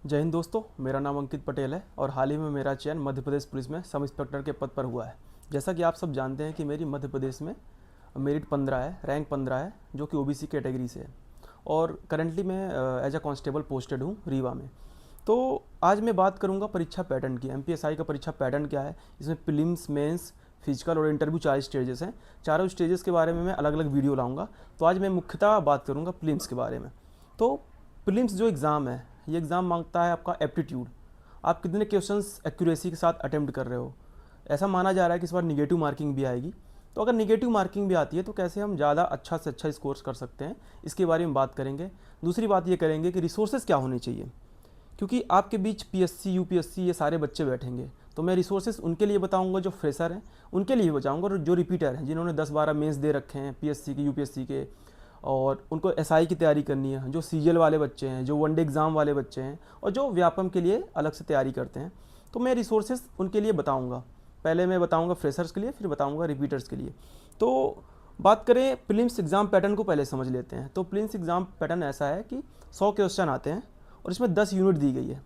जय हिंद दोस्तों, मेरा नाम अंकित पटेल है और हाल ही में मेरा चयन मध्य प्रदेश पुलिस में सब इंस्पेक्टर के पद पर हुआ है। जैसा कि आप सब जानते हैं कि मेरी मध्य प्रदेश में मेरिट 15 है, रैंक 15 है, जो कि ओबीसी कैटेगरी से है और करंटली मैं एज अ कांस्टेबल पोस्टेड हूँ रीवा में। तो आज मैं बात करूँगा परीक्षा पैटर्न की। एमपीएसआई का परीक्षा पैटर्न क्या है, इसमें प्रीलिम्स, मेंस, फिजिकल और इंटरव्यू 4 स्टेजेस हैं। चारों स्टेजेस के बारे में मैं अलग अलग वीडियो लाऊंगा। तो आज मैं मुख्यतः बात करूँगा प्रीलिम्स के बारे में। तो प्रीलिम्स जो एग्ज़ाम है, ये एग्ज़ाम मांगता है आपका एप्टीट्यूड। आप कितने क्वेश्चंस एक्यूरेसी के साथ अटेम्प्ट कर रहे हो। ऐसा माना जा रहा है कि इस बार निगेटिव मार्किंग भी आएगी। तो अगर निगेटिव मार्किंग भी आती है तो कैसे हम ज़्यादा अच्छा से अच्छा स्कोर्स कर सकते हैं, इसके बारे में बात करेंगे। दूसरी बात ये करेंगे कि रिसोर्सेज क्या होने चाहिए, क्योंकि आपके बीच पीएससी, यूपीएससी ये सारे बच्चे बैठेंगे। तो मैं रिसोर्सेज उनके लिए बताऊंगा जो फ्रेशर हैं, उनके लिए बताऊंगा, और जो रिपीटर हैं जिन्होंने 10-12 मेंस दे रखे हैं पीएससी के, यूपीएससी के, और उनको एसआई की तैयारी करनी है, जो सीजीएल वाले बच्चे हैं, जो वनडे एग्ज़ाम वाले बच्चे हैं, और जो व्यापम के लिए अलग से तैयारी करते हैं। तो मैं रिसोर्सेज उनके लिए बताऊंगा। पहले मैं बताऊंगा फ्रेशर्स के लिए, फिर बताऊंगा रिपीटर्स के लिए। तो बात करें प्रीलिम्स एग्ज़ाम पैटर्न को पहले समझ लेते हैं। तो प्रीलिम्स एग्ज़ाम पैटर्न ऐसा है कि 100 क्वेश्चन आते हैं और इसमें 10 यूनिट दी गई है।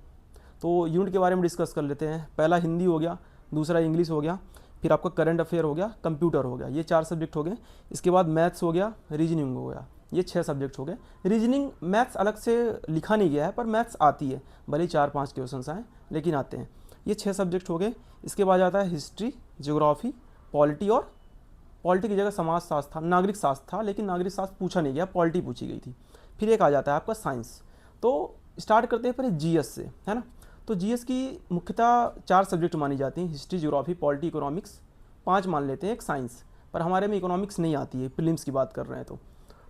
तो यूनिट के बारे में डिस्कस कर लेते हैं। पहला हिंदी हो गया, दूसरा इंग्लिश हो गया, फिर आपका करंट अफेयर हो गया, कंप्यूटर हो गया, ये 4 सब्जेक्ट हो गए। इसके बाद मैथ्स हो गया, रीजनिंग हो गया, ये 6 सब्जेक्ट हो गए। रीजनिंग मैथ्स अलग से लिखा नहीं गया है, पर मैथ्स आती है, भले ही 4-5 क्वेश्चन आए लेकिन आते हैं। ये 6 सब्जेक्ट हो गए। इसके बाद आता है हिस्ट्री, ज्योग्राफी, पॉलिटी, और पॉलिटी की जगह समाज शास्त्र था, नागरिक शास्त्र था, लेकिन नागरिक शास्त्र पूछा नहीं गया, पॉलिटी पूछी गई थी। फिर एक आ जाता है आपका साइंस। तो स्टार्ट करते हैं पहले जीएस से, है ना। तो जीएस की मुख्यतः 4 सब्जेक्ट मानी जाती हैं, हिस्ट्री, ज्योग्राफी, पॉलिटी, इकोनॉमिक्स, 5 मान लेते हैं, एक साइंस। पर हमारे में इकोनॉमिक्स नहीं आती है, प्रीलिम्स की बात कर रहे हैं।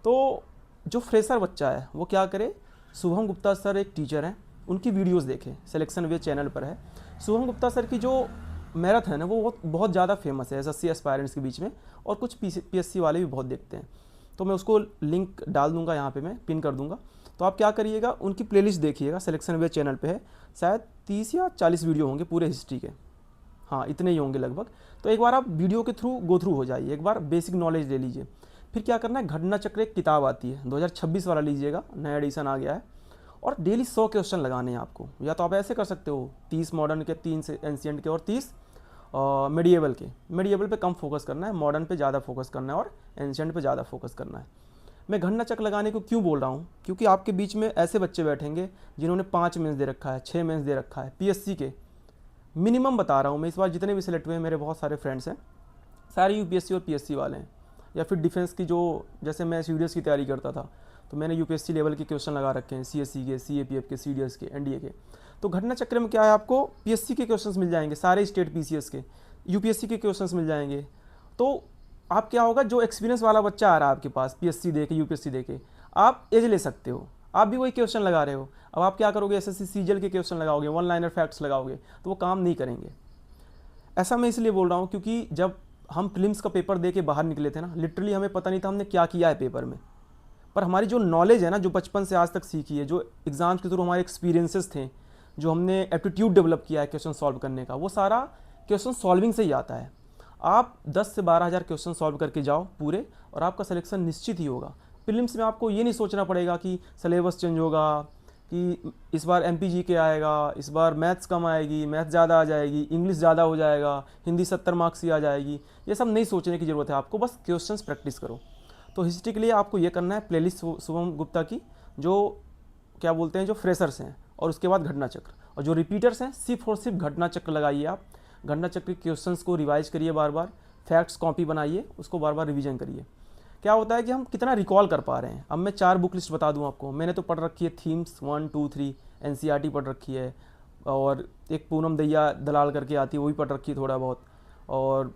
तो जो फ्रेशर बच्चा है वो क्या करे, शुभम गुप्ता सर एक टीचर हैं, उनकी वीडियोस देखें, सिलेक्शन वे चैनल पर है। शुभम गुप्ता सर की जो मैराथन है वो बहुत बहुत ज़्यादा फेमस है एसएससी एस्पायरेंट्स के बीच में, और कुछ पीएससी वाले भी बहुत देखते हैं। तो मैं उसको लिंक डाल दूंगा, यहाँ पे मैं पिन कर दूंगा। तो आप क्या करिएगा, उनकी प्लेलिस्ट देखिएगा, सिलेक्शन वे चैनल पे है। शायद 30 या 40 वीडियो होंगे पूरे हिस्ट्री के, हाँ इतने ही होंगे लगभग। तो एक बार आप वीडियो के थ्रू गो थ्रू हो जाइए, एक बार बेसिक नॉलेज ले लीजिए। फिर क्या करना है, घटना चक्र एक किताब आती है, 2026 वाला लीजिएगा, नया एडिशन आ गया है। और डेली 100 क्वेश्चन लगाने हैं आपको। या तो आप ऐसे कर सकते हो, 30 मॉडर्न के, 3 से एंशियंट के, और 30 मेडिएवल के। मेडिएवल पे कम फोकस करना है, मॉडर्न पे ज़्यादा फोकस करना है, और एंशियंट पे ज़्यादा फोकस करना है। मैं घटना चक्र लगाने को क्यों बोल रहा हूँ, क्योंकि आपके बीच में ऐसे बच्चे बैठेंगे जिन्होंने 5 मेंस दे रखा है, 6 मेंस दे रखा है पीएससी के। मिनिमम बता रहा हूँ मैं, इस बार जितने भी सिलेक्ट हुए हैं, मेरे बहुत सारे फ्रेंड्स हैं, सारे यूपीएससी और पीएससी वाले हैं। या फिर डिफेंस की, जो जैसे मैं सीडीएस की तैयारी करता था, तो मैंने यूपीएससी लेवल के क्वेश्चन लगा रखे हैं, सीएससी के, सीएपीएफ के, सीडीएस के, एनडीए के। तो घटना चक्र में क्या है, आपको पीएससी के क्वेश्चंस मिल जाएंगे, सारे स्टेट पीसीएस के, यूपीएससी के क्वेश्चंस मिल जाएंगे। तो आप क्या होगा, जो एक्सपीरियंस वाला बच्चा आ रहा है आपके पास पीएससी दे के, यूपीएससी दे के, आप एज ले सकते हो, आप भी वही क्वेश्चन लगा रहे हो। अब आप क्या करोगे, एसएससी सीजीएल के क्वेश्चन लगाओगे, वन लाइनर फैक्ट्स लगाओगे, तो वो काम नहीं करेंगे। ऐसा मैं इसलिए बोल रहा हूँ क्योंकि जब हम प्रीलिम्स का पेपर दे के बाहर निकले थे ना, लिटरली हमें पता नहीं था हमने क्या किया है पेपर में। पर हमारी जो नॉलेज है ना, जो बचपन से आज तक सीखी है, जो एग्जाम्स के थ्रू हमारे एक्सपीरियंसेस थे, जो हमने एप्टीट्यूड डेवलप किया है क्वेश्चन सॉल्व करने का, वो सारा क्वेश्चन सॉल्विंग से ही आता है। आप 10 से 12 हज़ार क्वेश्चन सॉल्व करके जाओ पूरे, और आपका सिलेक्शन निश्चित ही होगा। प्रीलिम्स में आपको ये नहीं सोचना पड़ेगा कि सिलेबस चेंज होगा, कि इस बार एमपीजी के आएगा, इस बार मैथ्स कम आएगी, मैथ्स ज़्यादा आ जाएगी, इंग्लिश ज़्यादा हो जाएगा, हिंदी 70 मार्क्स की आ जाएगी। ये सब नहीं सोचने की ज़रूरत है, आपको बस क्वेश्चंस प्रैक्टिस करो। तो हिस्ट्री के लिए आपको ये करना है, प्लेलिस्ट शुभम गुप्ता की, जो क्या बोलते हैं, जो फ्रेशर्स हैं, और उसके बाद घटना चक्र। और जो रिपीटर्स हैं, सिर्फ और सिर्फ घटना चक्र लगाइए आप। घटना चक्र के क्वेश्चंस को रिवाइज करिए बार बार, फैक्ट्स कॉपी बनाइए, उसको बार बार रिवीजन करिए। क्या होता है कि हम कितना रिकॉल कर पा रहे हैं। अब मैं 4 बुक लिस्ट बता दूं आपको। मैंने तो पढ़ रखी है थीम्स 1, 2, 3, एनसीईआरटी पढ़ रखी है, और एक पूनम दैया दलाल करके आती है, वो भी पढ़ रखी है थोड़ा बहुत, और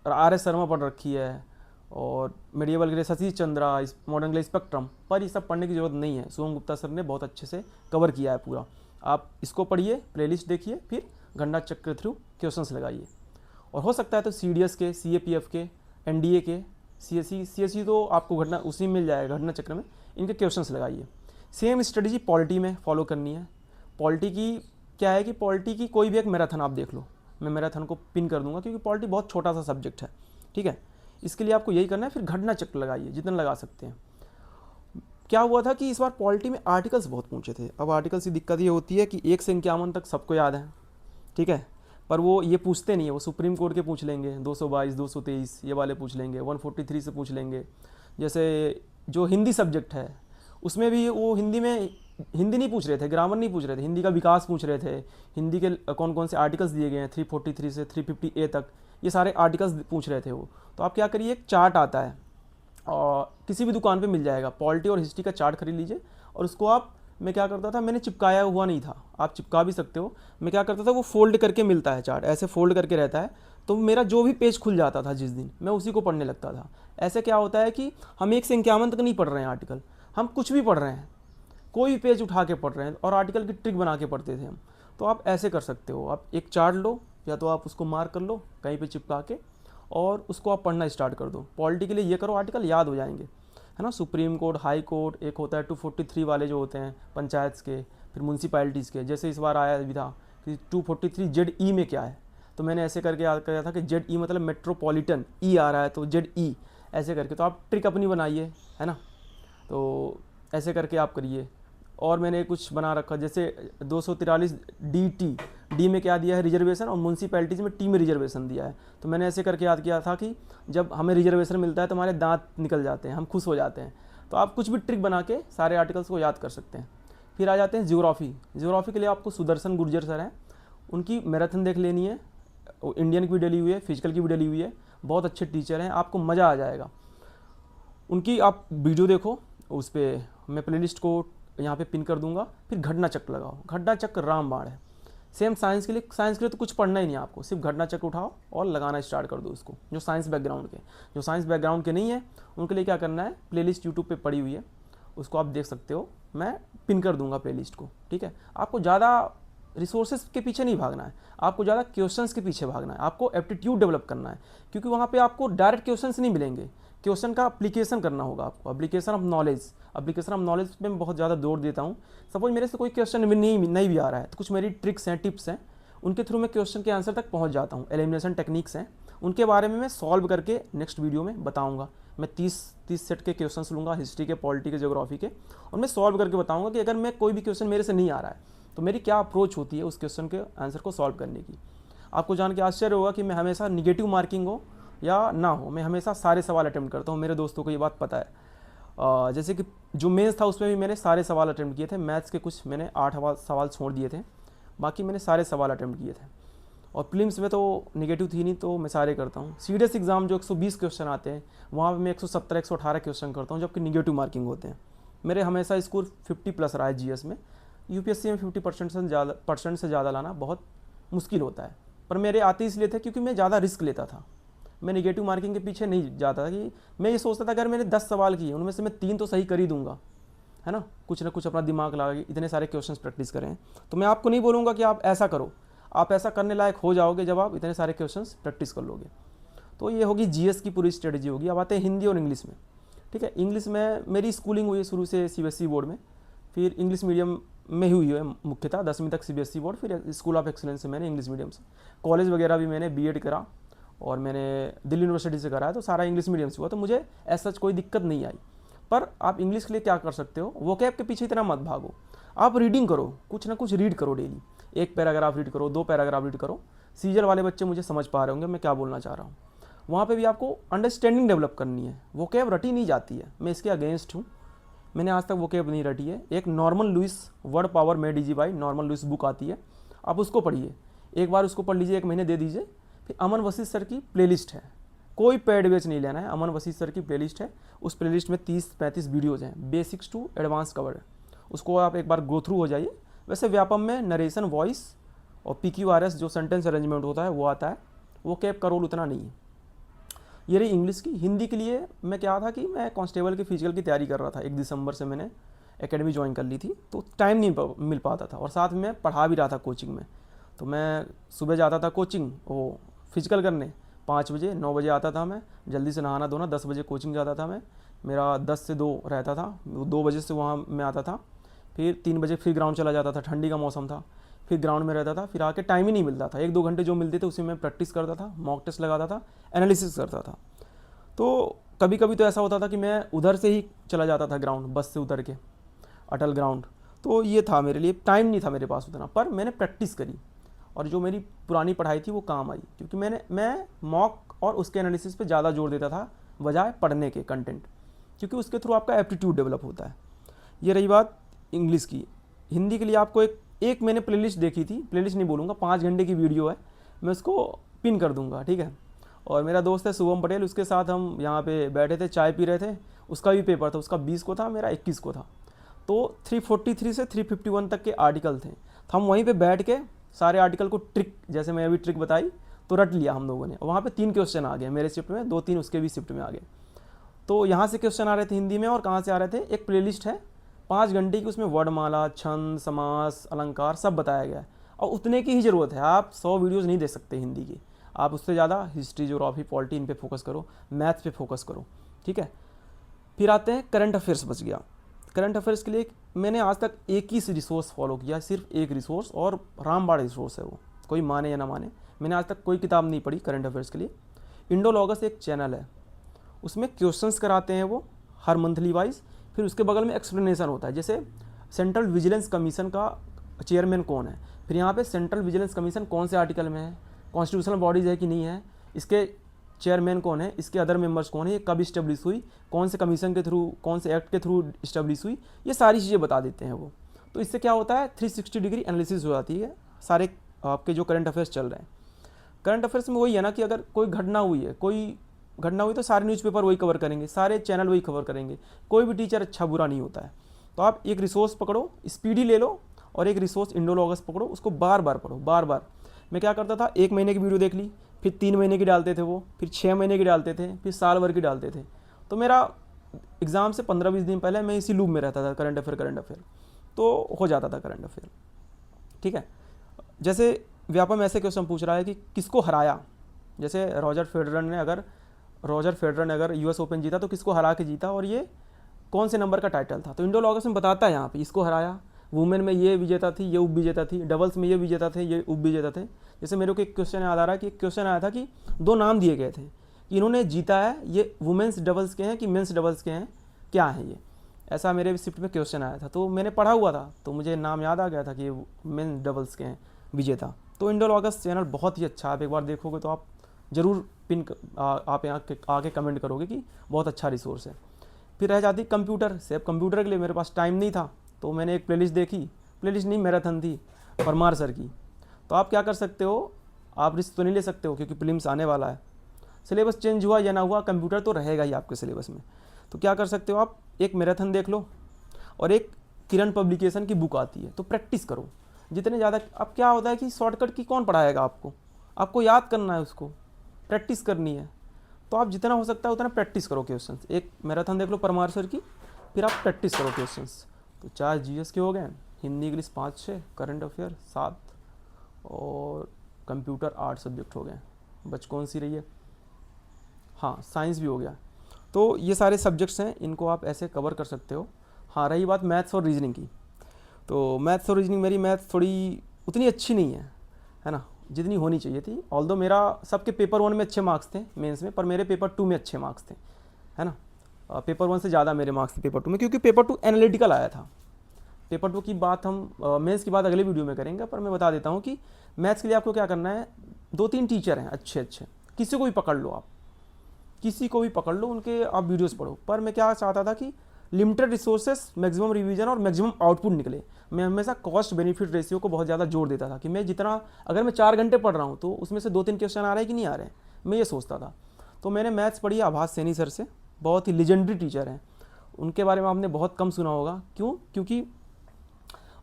आर एस शर्मा पढ़ रखी है, और मेडिएवल के लिए सतीश चंद्रा, इस मॉडर्न के लिए स्पेक्ट्रम। पर ये सब पढ़ने की ज़रूरत नहीं है, शुभम गुप्ता सर ने बहुत अच्छे से कवर किया है पूरा। आप इसको पढ़िए, प्लेलिस्ट देखिए, फिर घटना चक्र के थ्रू क्वेश्चंस लगाइए। और हो सकता है तो सीडीएस के, सीएपीएफ के, एनडीए के, सीएससी तो आपको घटना उसी में मिल जाएगा, घटना चक्र में इनके क्वेश्चंस लगाइए। सेम स्ट्रेटजी पॉलिटी में फॉलो करनी है। पॉलिटी की क्या है कि पॉलिटी की कोई भी एक मैराथन आप देख लो, मैं मैराथन को पिन कर दूंगा, क्योंकि पॉलिटी बहुत छोटा सा सब्जेक्ट है, ठीक है। इसके लिए आपको यही करना है। फिर घटना चक्र लगाइए जितना लगा सकते हैं। क्या हुआ था कि इस बार पॉलिटी में आर्टिकल्स बहुत पूछे थे। अब आर्टिकल्स की दिक्कत ये होती है कि 1 से 51 तक सबको याद है, ठीक है, पर वो ये पूछते नहीं है। वो सुप्रीम कोर्ट के पूछ लेंगे, 222, 223 ये वाले पूछ लेंगे, 143 से पूछ लेंगे। जैसे जो हिंदी सब्जेक्ट है उसमें भी वो हिंदी में हिंदी नहीं पूछ रहे थे, ग्रामर नहीं पूछ रहे थे, हिंदी का विकास पूछ रहे थे। हिंदी के कौन कौन से आर्टिकल्स दिए गए हैं 343 से 350A तक, ये सारे आर्टिकल्स पूछ रहे थे वो। तो आप क्या करिए, एक चार्ट आता है और किसी भी दुकान पे मिल जाएगा, पॉलिटी और हिस्ट्री का चार्ट खरीद लीजिए और उसको आप, मैं क्या करता था, मैंने चिपकाया हुआ नहीं था, आप चिपका भी सकते हो। मैं क्या करता था, वो फोल्ड करके मिलता है चार्ट, ऐसे फोल्ड करके रहता है, तो मेरा जो भी पेज खुल जाता था जिस दिन, मैं उसी को पढ़ने लगता था। ऐसे क्या होता है कि हम 1 से 51 तक नहीं पढ़ रहे हैं आर्टिकल, हम कुछ भी पढ़ रहे हैं, कोई भी पेज उठा के पढ़ रहे हैं और आर्टिकल की ट्रिक बना के पढ़ते थे हम। तो आप ऐसे कर सकते हो, आप एक चार्ट लो या तो आप उसको मार्क कर लो कहीं पे चिपका के और उसको आप पढ़ना स्टार्ट कर दो। पॉलिटी के लिए ये करो, आर्टिकल याद हो जाएंगे, है ना। सुप्रीम कोर्ट, हाई कोर्ट, एक होता है 243 वाले जो होते हैं पंचायत के, फिर म्यूनसिपैलिटीज़ के। जैसे इस बार आया भी था कि 243 ZE में क्या है, तो मैंने ऐसे करके याद किया था कि ZE मतलब मेट्रोपॉलिटन, ई आ रहा है तो ZE ऐसे करके। तो आप ट्रिक अपनी बनाइए, है ना, तो ऐसे करके आप करिए। और मैंने कुछ बना रखा, जैसे 243 DT, डी में क्या दिया है, रिजर्वेशन, और म्यूनसिपैलिटीज़ में टी में रिजर्वेशन दिया है। तो मैंने ऐसे करके याद किया था कि जब हमें रिजर्वेशन मिलता है तो हमारे दांत निकल जाते हैं, हम खुश हो जाते हैं। तो आप कुछ भी ट्रिक बना के सारे आर्टिकल्स को याद कर सकते हैं। फिर आ जाते हैं ज्योग्राफी। ज्योग्राफी के लिए आपको सुदर्शन गुर्जर सर हैं, उनकी मैराथन देख लेनी है। इंडियन की भी डली हुई है, फिजिकल की भी डली हुई है, बहुत अच्छे टीचर हैं, आपको मज़ा आ जाएगा। उनकी आप वीडियो देखो, उस पर मैं प्लेलिस्ट को यहाँ पे पिन कर दूंगा। फिर घटना चक्र लगाओ, घटना चक्र रामबाण है। सेम साइंस के लिए, साइंस के लिए तो कुछ पढ़ना ही नहीं है आपको, सिर्फ घटना चक्र उठाओ और लगाना स्टार्ट कर दो उसको। जो साइंस बैकग्राउंड के, जो साइंस बैकग्राउंड के नहीं है उनके लिए क्या करना है, प्लेलिस्ट यूट्यूब पे पड़ी हुई है, उसको आप देख सकते हो, मैं पिन कर दूंगा प्लेलिस्ट को, ठीक है। आपको ज़्यादा रिसोर्सेज के पीछे नहीं भागना है, आपको ज़्यादा क्वेश्चंस के पीछे भागना है, आपको एप्टीट्यूड डेवलप करना है, क्योंकि वहाँ पे आपको डायरेक्ट क्वेश्चंस नहीं मिलेंगे, क्वेश्चन का अप्लीकेशन करना होगा आपको, application of knowledge. Application of knowledge पे मैं बहुत ज़्यादा जोर देता हूँ। सपोज मेरे से कोई क्वेश्चन नहीं भी आ रहा है तो कुछ मेरी ट्रिक्स हैं, टिप्स हैं, उनके थ्रू मैं क्वेश्चन के आंसर तक पहुँच जाता हूँ। एलिमिनेशन टेक्निक्स हैं, उनके बारे में मैं सॉल्व करके नेक्स्ट वीडियो में बताऊँगा। मैं 30 सेट के क्वेश्चंस लूँगा, हिस्ट्री के, पॉलिटी के, ज्योग्राफी के, और मैं सॉल्व करके बताऊँगा कि अगर मैं कोई भी क्वेश्चन मेरे से नहीं आ रहा है तो मेरी क्या अप्रोच होती है उस क्वेश्चन के आंसर को सॉल्व करने की। आपको जान के आश्चर्य होगा कि मैं हमेशा निगेटिव मार्किंग हो या ना हो, मैं हमेशा सारे सवाल अटेम्प्ट करता हूँ। मेरे दोस्तों को ये बात पता है। जैसे कि जो मेंस था उसमें भी मैंने सारे सवाल अटेम्प्ट किए थे। मैथ्स के कुछ मैंने 8 सवाल छोड़ दिए थे, बाकी मैंने सारे सवाल अटेम्प्ट किए थे। और प्रीलिम्स में तो निगेटिव थी नहीं तो मैं सारे करता हूँ। सीडीएस एग्जाम जो 120 क्वेश्चन आते हैं वहाँ पर मैं 117 118 क्वेश्चन करता हूँ, जबकि निगेटिव मार्किंग होते हैं। मेरे हमेशा स्कोर 50+ रहा है जीएस में। यूपीएससी में 50% से ज़्यादा लाना बहुत मुश्किल होता है, पर मेरे आते इसलिए थे क्योंकि मैं ज़्यादा रिस्क लेता था। मैं निगेटिव मार्किंग के पीछे नहीं जाता था कि मैं ये सोचता था अगर मैंने 10 सवाल किए उनमें से मैं 3 तो सही कर ही दूंगा, है ना कुछ अपना दिमाग लगा के इतने सारे क्वेश्चंस प्रैक्टिस करें। तो मैं आपको नहीं बोलूँगा कि आप ऐसा करो, आप ऐसा करने लायक हो जाओगे जब आप इतने सारे क्वेश्चंस प्रैक्टिस कर लोगे। तो ये होगी जीएस की पूरी स्ट्रेटजी होगी। अब आते हैं हिंदी और इंग्लिश में, ठीक है। इंग्लिश में मेरी स्कूलिंग हुई है शुरू से सीबीएसई बोर्ड में, फिर इंग्लिश मीडियम में हुई है मुख्यतः 10वीं तक सीबीएसई बोर्ड, फिर स्कूल ऑफ एक्सीलेंस से मैंने इंग्लिश मीडियम से। कॉलेज वगैरह भी मैंने बीएड करा और मैंने दिल्ली यूनिवर्सिटी से करा है, तो सारा इंग्लिश मीडियम से हुआ, तो मुझे ऐसा कोई दिक्कत नहीं आई। पर आप इंग्लिश के लिए क्या कर सकते हो, वोकैब के पीछे इतना मत भागो, आप रीडिंग करो, कुछ ना कुछ रीड करो डेली। 1 पैराग्राफ रीड करो, 2 पैराग्राफ रीड करो। सीजल वाले बच्चे मुझे समझ पा रहे होंगे मैं क्या बोलना चाह रहा हूँ। वहाँ पे भी आपको अंडरस्टैंडिंग डेवलप करनी है। वोकैब रटी नहीं जाती है, मैं इसके अगेंस्ट हूँ, मैंने आज तक वोकैब नहीं रटी है। एक Norman Lewis word power made easy by Norman Lewis book आती है, आप उसको पढ़िए, एक बार उसको पढ़ लीजिए, 1 महीने दे दीजिए। फिर अमन वशिष्ठ सर की प्लेलिस्ट है, कोई पेड बैच नहीं लेना है, अमन वशिष्ठ सर की प्लेलिस्ट है, उस प्लेलिस्ट में 30-35 वीडियोज़ हैं, बेसिक्स टू एडवांस कवर है, उसको आप एक बार गो थ्रू हो जाइए। वैसे व्यापम में नरेशन, वॉइस और PQRS जो सेंटेंस अरेंजमेंट होता है वो आता है, वो कैब का रोल उतना नहीं है। ये रही इंग्लिश की। हिंदी के लिए मैं क्या था कि मैं कांस्टेबल के फिजिकल की तैयारी कर रहा था, 1 दिसंबर से मैंने एकेडमी ज्वाइन कर ली थी, तो टाइम नहीं मिल पाता था, और साथ में मैं पढ़ा भी रहा था कोचिंग में। तो मैं सुबह जाता था कोचिंग वो फिजिकल करने 5 बजे, 9 बजे आता था मैं, जल्दी से नहाना धोना, 10 बजे कोचिंग जाता था मैं, मेरा 10 से 2 रहता था, 2 बजे से वहाँ मैं आता था, फिर 3 बजे फिर ग्राउंड चला जाता था, ठंडी का मौसम था, फिर ग्राउंड में रहता था, फिर आके टाइम ही नहीं मिलता था, 1-2 घंटे जो मिलते थे उसी में प्रैक्टिस करता था, मॉक टेस्ट लगाता था, एनालिसिस करता था। तो कभी कभी तो ऐसा होता था कि मैं उधर से ही चला जाता था ग्राउंड, बस से उतर के अटल ग्राउंड। तो ये था मेरे लिए, टाइम नहीं था मेरे पास उतना, पर मैंने प्रैक्टिस करी और जो मेरी पुरानी पढ़ाई थी वो काम आई, क्योंकि मैं मॉक और उसके एनालिसिस पे ज़्यादा जोर देता था बजाय पढ़ने के कंटेंट, क्योंकि उसके थ्रू आपका एप्टीट्यूड डेवलप होता है। ये रही बात इंग्लिश की। हिंदी के लिए आपको एक मैंने प्लेलिस्ट देखी थी, प्लेलिस्ट नहीं बोलूँगा, 5 घंटे की वीडियो है, मैं उसको पिन कर दूंगा, ठीक है। और मेरा दोस्त है शुभम पटेल, उसके साथ हम यहाँ पे बैठे थे, चाय पी रहे थे, उसका भी पेपर था, उसका 20 को था, मेरा 21 को था। तो 343 से 351 तक के आर्टिकल थे, तो हम वहीं पे बैठ के सारे आर्टिकल को ट्रिक, जैसे मैं अभी ट्रिक बताई, तो रट लिया हम लोगों ने। वहाँ पे 3 क्वेश्चन आ गए मेरे शिफ्ट में, 2-3 उसके भी शिफ्ट में आ गए। तो यहाँ से क्वेश्चन आ रहे थे हिंदी में, और कहाँ से आ रहे थे, एक प्लेलिस्ट है 5 घंटे की, उसमें वर्णमाला, छंद, समास, अलंकार सब बताया गया है। और उतने की ही ज़रूरत है, आप 100 वीडियोज़ नहीं देख सकते हिंदी की, आप उससे ज़्यादा हिस्ट्री, ज्योग्राफी, पॉलिटी, इन पे फोकस करो, मैथ्स पे फोकस करो, ठीक है। फिर आते हैं करंट अफेयर्स, बच गया। करंट अफेयर्स के लिए मैंने आज तक एक ही रिसोर्स फॉलो किया, सिर्फ एक रिसोर्स, और रामबाण रिसोर्स है वो, कोई माने या ना माने, मैंने आज तक कोई किताब नहीं पढ़ी करंट अफेयर्स के लिए। इंडोलॉगस एक चैनल है, उसमें क्वेश्चंस कराते हैं वो हर मंथली वाइज, फिर उसके बगल में एक्सप्लेनेशन होता है, जैसे सेंट्रल विजिलेंस कमीशन का चेयरमैन कौन है, फिर यहाँ पे सेंट्रल विजिलेंस कमीशन कौन से आर्टिकल में है, कॉन्स्टिट्यूशनल बॉडीज़ है कि नहीं है, इसके चेयरमैन कौन है, इसके अदर मेंबर्स कौन है, ये कब इस्टेब्लिश हुई, कौन से कमीशन के थ्रू, कौन से एक्ट के थ्रू इस्टेब्लिश हुई, ये सारी चीज़ें बता देते हैं वो। तो इससे क्या होता है, 360 डिग्री एनालिसिस हो जाती है सारे आपके जो करंट अफेयर्स चल रहे हैं। करंट अफेयर्स में वही है ना कि अगर कोई घटना हुई है, कोई घटना हुई तो सारे न्यूज़पेपर वही कवर करेंगे, सारे चैनल वही कवर करेंगे, कोई भी टीचर अच्छा बुरा नहीं होता है। तो आप एक रिसोर्स पकड़ो, स्पीडी ले लो, और एक रिसोर्स इंडोलॉगस पकड़ो, उसको बार बार पढ़ो, बार बार। मैं क्या करता था, 1 महीने की वीडियो देख ली, फिर 3 महीने की डालते थे वो, फिर 6 महीने की डालते थे, फिर साल भर की डालते थे। तो मेरा एग्ज़ाम से 15-20 दिन पहले मैं इसी लूप में रहता था, करंट अफेयर, तो हो जाता था करंट अफेयर, ठीक है। जैसे व्यापम ऐसे क्वेश्चन पूछ रहा है कि किसको हराया, जैसे रॉजर फेडरर ने अगर यूएस ओपन जीता तो किसको हरा के जीता, और ये कौन से नंबर का टाइटल था, तो इंडोलॉगस में बताता है यहाँ पे इसको हराया, वुमेन में ये विजेता थी, ये उप विजेता थी, डबल्स में ये विजेता थे, ये उप विजेता थे। जैसे मेरे को एक क्वेश्चन याद आ रहा है कि एक क्वेश्चन आया था कि 2 नाम दिए गए थे कि इन्होंने जीता है, ये वुमेन्स डबल्स के हैं कि मेंस डबल्स के हैं, क्या हैं ये, ऐसा मेरे शिफ्ट में क्वेश्चन आया था। तो मैंने पढ़ा हुआ था, तो मुझे नाम याद आ गया था कि ये मेंस डबल्स के हैं विजेता। तो इंडोलॉगस चैनल बहुत ही अच्छा, आप एक बार देखोगे तो आप ज़रूर आप यहाँ आके कमेंट करोगे कि बहुत अच्छा रिसोर्स है। फिर रह जाती कंप्यूटर से, अब कंप्यूटर के लिए मेरे पास टाइम नहीं था, तो मैंने एक प्लेलिस्ट देखी, प्लेलिस्ट नहीं मैराथन थी परमार सर की। तो आप क्या कर सकते हो, आप रिस्क तो नहीं ले सकते हो क्योंकि प्रीलिम्स आने वाला है, सिलेबस चेंज हुआ या ना हुआ कंप्यूटर तो रहेगा ही आपके सिलेबस में। तो क्या कर सकते हो, आप एक मैराथन देख लो, और एक किरण पब्लिकेशन की बुक आती है, तो प्रैक्टिस करो जितने ज़्यादा। अब क्या होता है कि शॉर्टकट की कौन पढ़ाएगा आपको याद करना है, उसको प्रैक्टिस करनी है। तो आप जितना हो सकता है उतना प्रैक्टिस करो क्वेश्चंस, एक मैराथन देख लो परमार सर की, फिर आप प्रैक्टिस करो क्वेश्चंस। तो 4 जीएस के हो गए, हिंदी इंग्लिश 5-6, करंट अफेयर 7, और कंप्यूटर 8 सब्जेक्ट हो गए। बच कौन सी रही है, हाँ साइंस भी हो गया। तो ये सारे सब्जेक्ट्स हैं, इनको आप ऐसे कवर कर सकते हो। हाँ रही बात मैथ्स और रीजनिंग की, तो मैथ्स और रीजनिंग, मेरी मैथ्स थोड़ी उतनी अच्छी नहीं है ना, जितनी होनी चाहिए थी। ऑल्दो मेरा सबके पेपर 1 में अच्छे मार्क्स थे मेंस में, पर मेरे पेपर 2 में अच्छे मार्क्स थे, है ना। पेपर 1 से ज़्यादा मेरे मार्क्स थे पेपर 2 में, क्योंकि पेपर 2 एनालिटिकल आया था। पेपर 2 की बात हम मेंस की बात अगले वीडियो में करेंगे, पर मैं बता देता हूँ कि मैथ्स के लिए आपको क्या करना है, 2-3 टीचर हैं अच्छे, किसी को भी पकड़ लो, आप किसी को भी पकड़ लो, उनके आप वीडियोस पढ़ो। पर मैं क्या चाहता था कि लिमिटेड रिसोर्सेस, मैक्सिमम रिवीजन और मैक्सिमम आउटपुट निकले। मैं हमेशा कॉस्ट बेनिफिट रेशियो को बहुत ज़्यादा जोर देता था कि मैं जितना, अगर मैं 4 घंटे पढ़ रहा हूँ तो उसमें से 2-3 क्वेश्चन आ रहे हैं कि नहीं आ रहे हैं, मैं ये सोचता था। तो मैंने मैथ्स पढ़ी आभास सैनी सर से, बहुत ही लेजेंडरी टीचर हैं। उनके बारे में आपने बहुत कम सुना होगा, क्यों, क्योंकि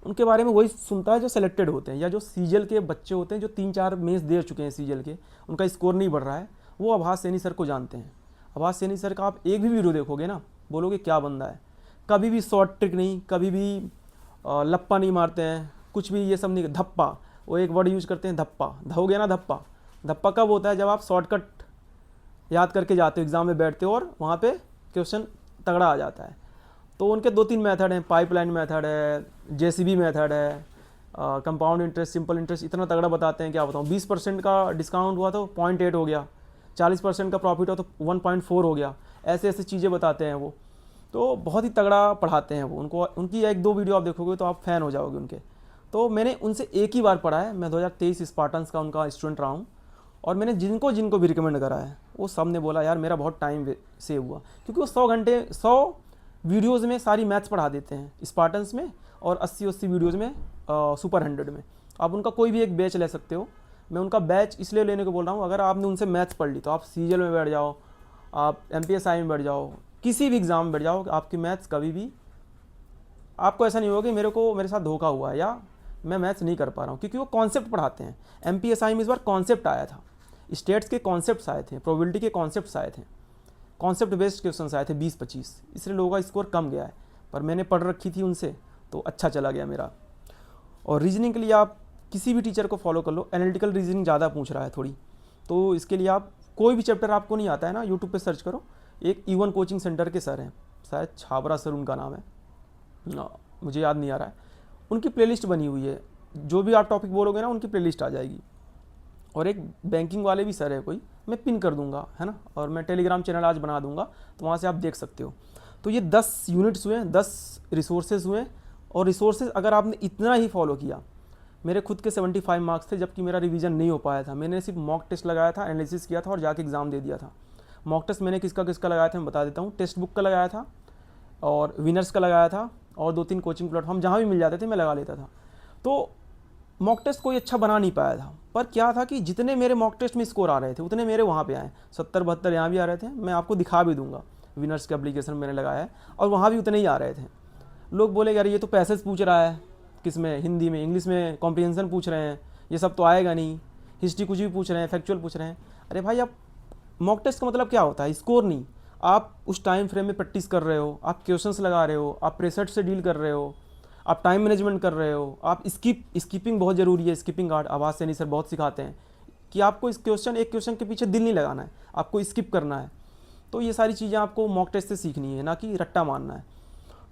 उनके बारे में वही सुनता है जो सेलेक्टेड होते हैं, या जो सीजल के बच्चे होते हैं जो 3-4 मेंस दे चुके हैं सीजल के, उनका स्कोर नहीं बढ़ रहा है, वो आभास सैनी सर को जानते हैं। आभास सैनी सर का आप एक भी वीडियो देखोगे ना, बोलोगे क्या बंदा है। कभी भी शॉर्ट ट्रिक नहीं, कभी भी लप्पा नहीं मारते हैं, कुछ भी ये सब नहीं, धप्पा, वो एक वर्ड यूज करते हैं धप्पा, हो गया ना धप्पा। धप्पा कब होता है, जब आप शॉर्टकट याद करके जाते हो, एग्जाम में बैठते हो और वहाँ पे क्वेश्चन तगड़ा आ जाता है। तो उनके 2-3 मेथड हैं, पाइपलाइन मेथड है, जेसीबी मेथड है, कंपाउंड इंटरेस्ट, सिंपल इंटरेस्ट, इतना तगड़ा बताते हैं क्या बताऊँ। 20% का डिस्काउंट हुआ तो 0.8 हो गया, 40% का प्रॉफिट हो तो 1.4 हो गया, ऐसे ऐसे चीज़ें बताते हैं वो। तो बहुत ही तगड़ा पढ़ाते हैं वो, उनको उनकी एक दो वीडियो आप देखोगे तो आप फ़ैन हो जाओगे उनके। तो मैंने उनसे एक ही बार पढ़ा है, मैं 2023 स्पार्टन्स का उनका स्टूडेंट रहा हूँ, और मैंने जिनको जिनको भी रिकमेंड करा है वो सब ने बोला यार मेरा बहुत टाइम सेव हुआ, क्योंकि वो 100 घंटे 100 वीडियोज़ में सारी मैथ्स पढ़ा देते हैं स्पार्टन्स में, और 80-80 वीडियोज़ में सुपर 100 में। आप उनका कोई भी एक बैच ले सकते हो। मैं उनका बैच इसलिए लेने को बोल रहा हूँ, अगर आपने उनसे मैथ्स पढ़ ली तो आप सीजीएल में बैठ जाओ, आप एमपीएसआई में बैठ जाओ, किसी भी एग्ज़ाम में बैठ जाओ, आपकी मैथ्स कभी भी आपको ऐसा नहीं होगा कि मेरे साथ धोखा हुआ है या मैं मैथ्स नहीं कर पा रहा हूँ, क्योंकि वो कॉन्सेप्ट पढ़ाते हैं। एमपीएसआई में इस बार कॉन्सेप्ट आया था, स्टेट्स के कॉन्सेप्ट्स आए थे, प्रोबेबिलिटी के कॉन्सेप्ट्स आए थे, कॉन्सेप्ट बेस्ड क्वेश्चन आए थे 20-25, इसलिए लोगों का स्कोर कम गया है। पर मैंने पढ़ रखी थी उनसे तो अच्छा चला गया मेरा। और रीजनिंग के लिए आप किसी भी टीचर को फॉलो कर लो, एनालिटिकल रीजनिंग ज़्यादा पूछ रहा है थोड़ी, तो इसके लिए आप कोई भी चैप्टर आपको नहीं आता है ना, यूट्यूब पे सर्च करो, एक E1 कोचिंग सेंटर के सर हैं, शायद छाबरा सर उनका नाम है ना, मुझे याद नहीं आ रहा है, उनकी प्लेलिस्ट बनी हुई है, जो भी आप टॉपिक बोलोगे ना उनकी प्लेलिस्ट आ जाएगी। और एक बैंकिंग वाले भी सर है कोई, मैं पिन कर दूंगा है ना, और मैं टेलीग्राम चैनल आज बना दूंगा, तो वहाँ से आप देख सकते हो। तो ये 10 यूनिट्स हुए, 10 रिसोर्सेज हुए, और रिसोर्सेज अगर आपने इतना ही फॉलो किया, मेरे खुद के 75 मार्क्स थे, जबकि मेरा रिवीजन नहीं हो पाया था, मैंने सिर्फ मॉक टेस्ट लगाया था, एनालिसिस किया था और जाके एग्ज़ाम दे दिया था। मॉक टेस्ट मैंने किसका किसका लगाया था मैं बता देता हूँ, टेक्स्ट बुक का लगाया था, और विनर्स का लगाया था, और 2-3 कोचिंग प्लेटफॉर्म जहाँ भी मिल जाते थे मैं लगा लेता था। तो मॉक टेस्ट कोई अच्छा बना नहीं पाया था, पर क्या था कि जितने मेरे मॉक टेस्ट में स्कोर आ रहे थे उतने मेरे वहाँ पे आए, 70-72 यहाँ भी आ रहे थे, मैं आपको दिखा भी दूंगा, विनर्स का एप्लीकेशन मैंने लगाया है, और वहाँ भी उतने ही आ रहे थे। लोग बोले यार ये तो पैसेज पूछ रहा है, किस में, हिंदी में, इंग्लिश में कॉम्प्रिहेंशन पूछ रहे हैं, ये सब तो आएगा नहीं, हिस्ट्री कुछ भी पूछ रहे हैं, फैक्चुअल पूछ रहे हैं। अरे भाई, आप मॉक टेस्ट का मतलब क्या होता है, स्कोर नहीं, आप उस टाइम फ्रेम में प्रैक्टिस कर रहे हो, आप क्वेश्चंस लगा रहे हो, आप प्रेशर से डील कर रहे हो, आप टाइम मैनेजमेंट कर रहे हो, आप स्किपिंग बहुत ज़रूरी है, स्किपिंग आर्ट आवाज़ से नहीं सर बहुत सिखाते हैं कि आपको इस एक क्वेश्चन के पीछे दिल नहीं लगाना है, आपको स्किप करना है। तो ये सारी चीज़ें आपको मॉक टेस्ट से सीखनी है, ना कि रट्टा मारना है।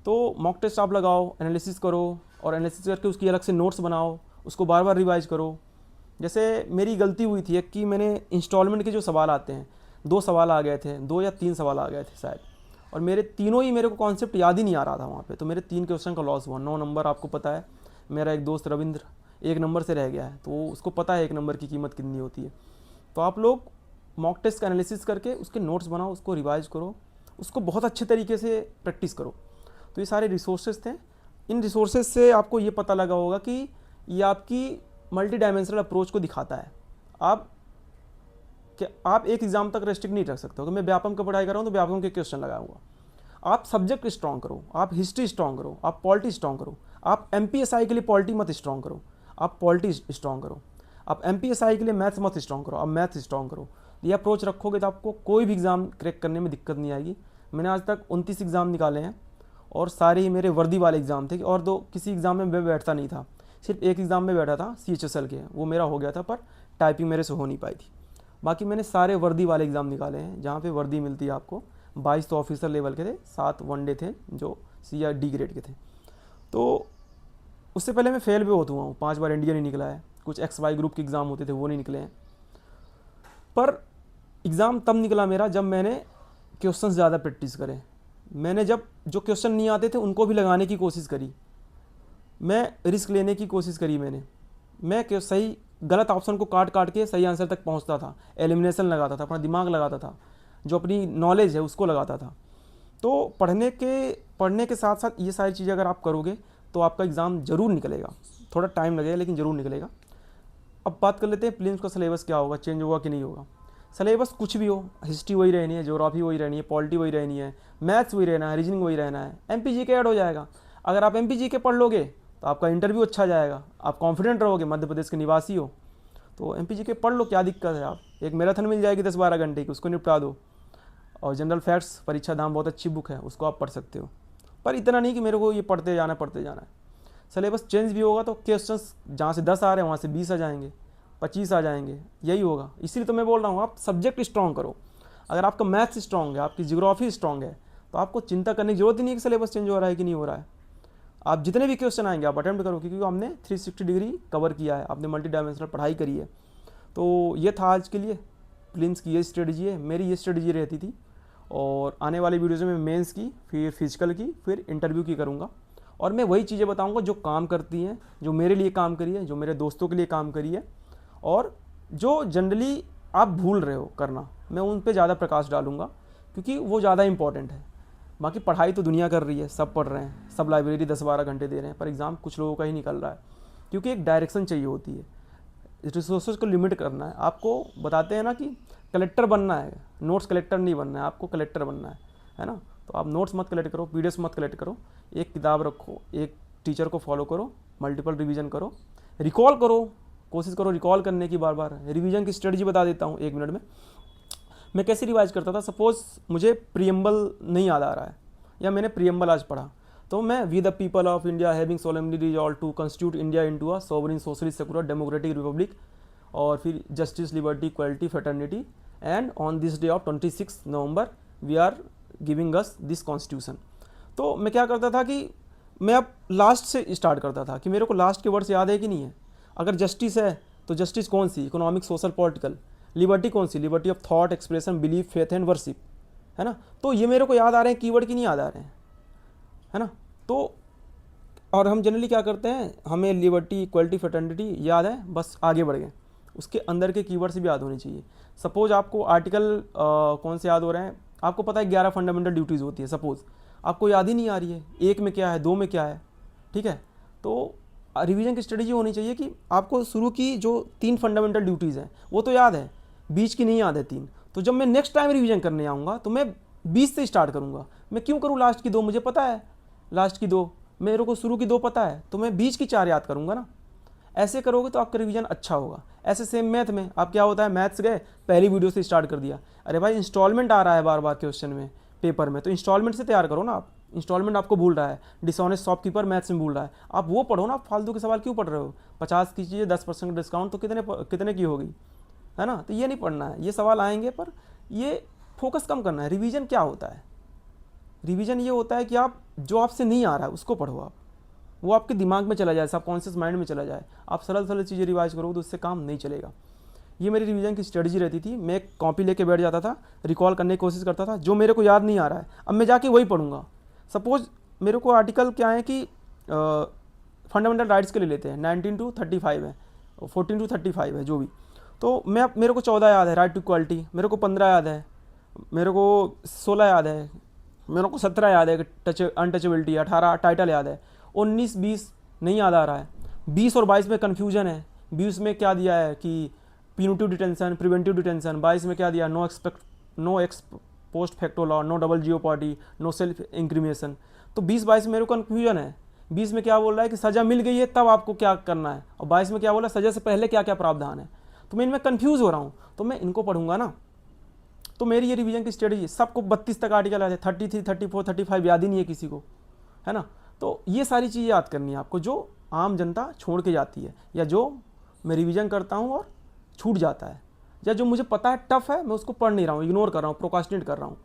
तो मॉक टेस्ट आप लगाओ, एनालिसिस करो, और एनालिसिस करके उसकी अलग से नोट्स बनाओ, उसको बार बार रिवाइज करो। जैसे मेरी गलती हुई थी कि मैंने इंस्टॉलमेंट के जो सवाल आते हैं, 2 सवाल आ गए थे, 2 या 3 सवाल आ गए थे शायद, और मेरे तीनों ही मेरे को कॉन्सेप्ट याद ही नहीं आ रहा था वहाँ पे, तो मेरे 3 क्वेश्चन का लॉस हुआ। 9 नंबर आपको पता है, मेरा एक दोस्त रविंद्र 1 नंबर से रह गया है, तो उसको पता है 1 नंबर की कीमत कितनी होती है। तो आप लोग मॉक टेस्ट का एनालिसिस करके उसके नोट्स बनाओ, उसको रिवाइज करो, उसको बहुत अच्छे तरीके से प्रैक्टिस करो। तो ये सारे रिसोर्सेज थे, इन रिसोर्सेज से आपको ये पता लगा होगा कि ये आपकी मल्टी डायमेंशनल अप्रोच को दिखाता है। आप एक एग्जाम तक रेस्ट्रिक्ट नहीं रख सकते हो कि मैं व्यापम की पढ़ाई कर रहा हूँ तो व्यापम के क्वेश्चन लगाऊंगा। आप सब्जेक्ट स्ट्रॉन्ग करो, आप हिस्ट्री स्ट्रॉन्ग करो, आप पॉलिटी स्ट्रॉन्ग करो, आप एमपीएसआई के लिए पॉलिटी मत स्ट्रॉन्ग करो, आप पॉलिटी स्ट्रॉन्ग करो, आप एमपीएसआई के लिए मैथ्स मत स्ट्रॉन्ग करो, आप मैथ्स स्ट्रॉन्ग करो। ये अप्रोच रखोगे तो आपको कोई भी एग्ज़ाम क्रैक करने में दिक्कत नहीं आएगी। मैंने आज तक 29 एग्ज़ाम निकाले हैं, और सारे ही मेरे वर्दी वाले एग्ज़ाम थे, और किसी एग्ज़ाम में मैं बैठता नहीं था, सिर्फ एक एग्ज़ाम में बैठा था CHSL के, वो मेरा हो गया था, पर टाइपिंग मेरे से हो नहीं पाई थी। बाकी मैंने सारे वर्दी वाले एग्ज़ाम निकाले हैं, जहाँ पे वर्दी मिलती है आपको। 22 तो ऑफिसर लेवल के थे, 7 वनडे थे जो C या D ग्रेड के थे। तो उससे पहले मैं फेल भी होता हुआ हूँ, 5 बार इंडियन नहीं निकला है, कुछ XY ग्रुप के एग्ज़ाम होते थे वो नहीं निकले हैं। पर एग्ज़ाम तब निकला मेरा जब मैंने क्वेश्चंस ज़्यादा प्रैक्टिस करे, मैंने जब जो क्वेश्चन नहीं आते थे उनको भी लगाने की कोशिश करी, मैं रिस्क लेने की कोशिश करी, मैं सही गलत ऑप्शन को काट काट के सही आंसर तक पहुंचता था, एलिमिनेशन लगाता था, अपना दिमाग लगाता था, जो अपनी नॉलेज है उसको लगाता था। तो पढ़ने के साथ साथ ये सारी चीज़ें अगर आप करोगे तो आपका एग्ज़ाम ज़रूर निकलेगा, थोड़ा टाइम लगेगा लेकिन ज़रूर निकलेगा। अब बात कर लेते हैं प्रीलिम्स का सिलेबस क्या होगा, चेंज होगा कि नहीं होगा। सिलेबस कुछ भी हो, हिस्ट्री वही रहनी है, ज्योग्राफी वही रहनी है, पॉलिटी वही रहनी है, मैथ्स वही रहना है, रीजनिंग वही रहना है, MPG ऐड हो जाएगा। अगर आप MPG पढ़ लोगे तो आपका इंटरव्यू अच्छा जाएगा, आप कॉन्फिडेंट रहोगे, मध्य प्रदेश के निवासी हो तो MPG पढ़ लो, क्या दिक्कत है। आप एक मैराथन मिल जाएगी 10-12 घंटे की, उसको निपटा दो। और जनरल फैक्ट्स परीक्षा धाम बहुत अच्छी बुक है, उसको आप पढ़ सकते हो, पर इतना नहीं कि मेरे को ये पढ़ते जाना है। सिलेबस चेंज भी होगा तो क्वेश्चंस जहाँ से 10 आ रहे हैं वहाँ से 20 आ जाएंगे, 25 आ जाएंगे, यही होगा। इसीलिए तो मैं बोल रहा हूँ आप सब्जेक्ट स्ट्रॉन्ग करो। अगर आपका मैथ्स स्ट्रॉन्ग है, आपकी ज्योग्राफी स्ट्रॉन्ग है, तो आपको चिंता करने की जरूरत ही नहीं है कि सिलेबस चेंज हो रहा है कि नहीं हो रहा है। आप जितने भी क्वेश्चन आएंगे आप अटेम्प्ट करो, क्योंकि हमने 360 डिग्री कवर किया है, आपने मल्टी डायमेंशनल पढ़ाई करी है। तो ये था आज के लिए प्रीलिम्स की ये स्ट्रेटजी है, मेरी ये स्ट्रेटजी रहती थी। और आने वाली वीडियोज़ में मेंस की, फिर फिजिकल की, फिर इंटरव्यू की करूँगा। और मैं वही चीज़ें बताऊँगा जो काम करती हैं, जो मेरे लिए काम करी है, जो मेरे दोस्तों के लिए काम करी है, और जो जनरली आप भूल रहे हो करना, मैं उन पे ज़्यादा प्रकाश डालूँगा, क्योंकि वो ज़्यादा इंपॉर्टेंट है। बाकी पढ़ाई तो दुनिया कर रही है, सब पढ़ रहे हैं, सब लाइब्रेरी 10-12 घंटे दे रहे हैं, पर एग्ज़ाम कुछ लोगों का ही निकल रहा है, क्योंकि एक डायरेक्शन चाहिए होती है, रिसोर्सेज को लिमिट करना है। आपको बताते हैं ना कि कलेक्टर बनना है, नोट्स कलेक्टर नहीं बनना है, आपको कलेक्टर बनना है ना। तो आप नोट्स मत कलेक्ट करो, पीडीएफ मत कलेक्ट करो, एक किताब रखो, एक टीचर को फॉलो करो, मल्टीपल रिवीजन करो, रिकॉल करो, कोशिश करो रिकॉल करने की बार बार। रिवीजन की स्ट्रेटजी बता देता हूँ 1 मिनट में। मैं कैसे रिवाइज करता था, सपोज मुझे प्रियम्बल नहीं याद आ रहा है, या मैंने प्रियम्बल आज पढ़ा, तो मैं we the people of India having solemnly resolve to constitute India into a sovereign socialist secular democratic republic, और फिर justice liberty equality fraternity, and on this day of 26 November we are giving us this constitution. तो मैं क्या करता था कि मैं अब लास्ट से स्टार्ट करता था कि मेरे को लास्ट के वर्ड्स याद है कि नहीं है। अगर जस्टिस है तो जस्टिस कौन सी, इकोनॉमिक, सोशल, पॉलिटिकल। लिबर्टी कौन सी, liberty of thought, expression, belief, faith and worship, है ना। तो ये मेरे को याद आ रहे हैं, कीवर्ड की नहीं याद आ रहे हैं, है ना। तो और हम जनरली क्या करते हैं, हमें लिबर्टी, इक्वलिटी, फ्रेटर्निटी याद है, बस आगे बढ़ गए, उसके अंदर के कीवर्ड्स भी याद होने चाहिए। सपोज आपको आर्टिकल कौन से याद हो रहे हैं, आपको पता है 11 फंडामेंटल ड्यूटीज़ होती है, सपोज आपको याद ही नहीं आ रही है, 1 में क्या है, 2 में क्या है, ठीक है। तो रिवीजन की स्ट्रेटजी होनी चाहिए कि आपको शुरू की जो 3 फंडामेंटल ड्यूटीज़ हैं वो तो याद है, बीच की नहीं याद है 3। तो जब मैं नेक्स्ट टाइम रिवीजन करने आऊँगा तो मैं 20 से स्टार्ट करूँगा। मैं क्यों करूँ लास्ट की 2, मुझे पता है लास्ट की 2, मेरे को शुरू की 2 पता है, तो मैं बीच की 4 याद करूँगा ना। ऐसे करोगे तो आपका रिवीजन अच्छा होगा। ऐसे सेम मैथ में आप क्या होता है, मैथ्स गए, पहली वीडियो से स्टार्ट कर दिया, अरे भाई इंस्टॉलमेंट आ रहा है बार बार क्वेश्चन में, पेपर में, तो इंस्टॉलमेंट से तैयार करो ना आप। इंस्टॉलमेंट आपको भूल रहा है, डिसऑनेस्ट शॉपकीपर मैथ्स में भूल रहा है, आप वो पढ़ो ना, आप फालतू के सवाल क्यों पढ़ रहे हो। 50 की चीज़ें 10% डिस्काउंट, तो कितने की होगी, है ना। तो ये नहीं पढ़ना है, ये सवाल आएंगे, पर ये फोकस कम करना है। रिवीजन क्या होता है, रिवीजन ये होता है कि आप जो आपसे नहीं आ रहा है उसको पढ़ो, आप वो आपके दिमाग में चला जाए, सबकॉन्शियस माइंड में चला जाए। आप सरल सरल चीज़ें रिवाइज करोगे तो उससे काम नहीं चलेगा। ये मेरी रिवीजन की स्ट्रेटजी रहती थी। मैं एक कॉपी लेके बैठ जाता था, रिकॉल करने की कोशिश करता था, जो मेरे को याद नहीं आ रहा है अब मैं जाके वही पढ़ूंगा। सपोज मेरे को आर्टिकल क्या है कि फंडामेंटल राइट्स के ले लेते हैं, 19 to 35 है, 14 to 35 है जो भी। तो मेरे को 14 याद है, राइट टू इक्वालिटी, मेरे को 15 याद है, मेरे को 16 याद है, मेरे को 17 याद है, अनटचेबिलिटी, 18 टाइटल याद है, 19-20 नहीं याद आ रहा है, 20 और 22 में कन्फ्यूजन है। 20 में क्या दिया है कि प्यूनिटिव डिटेंशन, प्रिवेंटिव डिटेंशन, 22 में क्या दिया, no ex post facto law, no double jeopardy, no self incrimination. तो 20-22 में मेरे को कन्फ्यूजन है। 20 में क्या बोल रहा है कि सज़ा मिल गई है तब आपको क्या करना है, और 22 में क्या बोला सज़ा से पहले क्या क्या प्रावधान है। तो मैं इनमें कन्फ्यूज़ हो रहा हूँ, तो मैं इनको पढ़ूंगा ना। तो मेरी ये रिवीजन की स्ट्रेटजी, सबको 32 तक आर्टिकल आते हैं, 33, 34, 35 याद ही नहीं है किसी को, है ना। तो ये सारी चीज़ें याद करनी है आपको, जो आम जनता छोड़ के जाती है, या जो मैं रिवीजन करता हूँ और छूट जाता है, या जो मुझे पता है टफ है मैं उसको पढ़ नहीं रहा हूँ, इग्नोर कर रहा हूँ, प्रोकास्टिनेट कर रहा हूँ।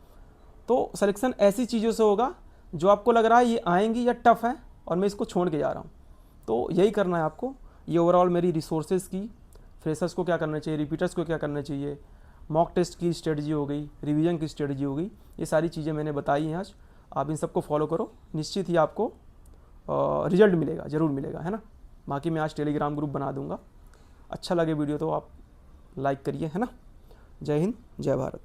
तो सिलेक्शन ऐसी चीज़ों से होगा जो आपको लग रहा है ये आएंगी या टफ है और मैं इसको छोड़ के जा रहा हूँ। तो यही करना है आपको। ये ओवरऑल मेरी रिसोर्सेज की, फ्रेशर्स को क्या करना चाहिए, रिपीटर्स को क्या करना चाहिए, मॉक टेस्ट की स्ट्रेटजी हो गई, रिवीजन की स्ट्रेटजी हो गई, ये सारी चीज़ें मैंने बताई हैं आज। आप इन सबको फॉलो करो, निश्चित ही आपको रिजल्ट मिलेगा, ज़रूर मिलेगा, है ना। बाकी मैं आज टेलीग्राम ग्रुप बना दूंगा। अच्छा लगे वीडियो तो आप लाइक करिए, है ना। जय हिंद, जय भारत।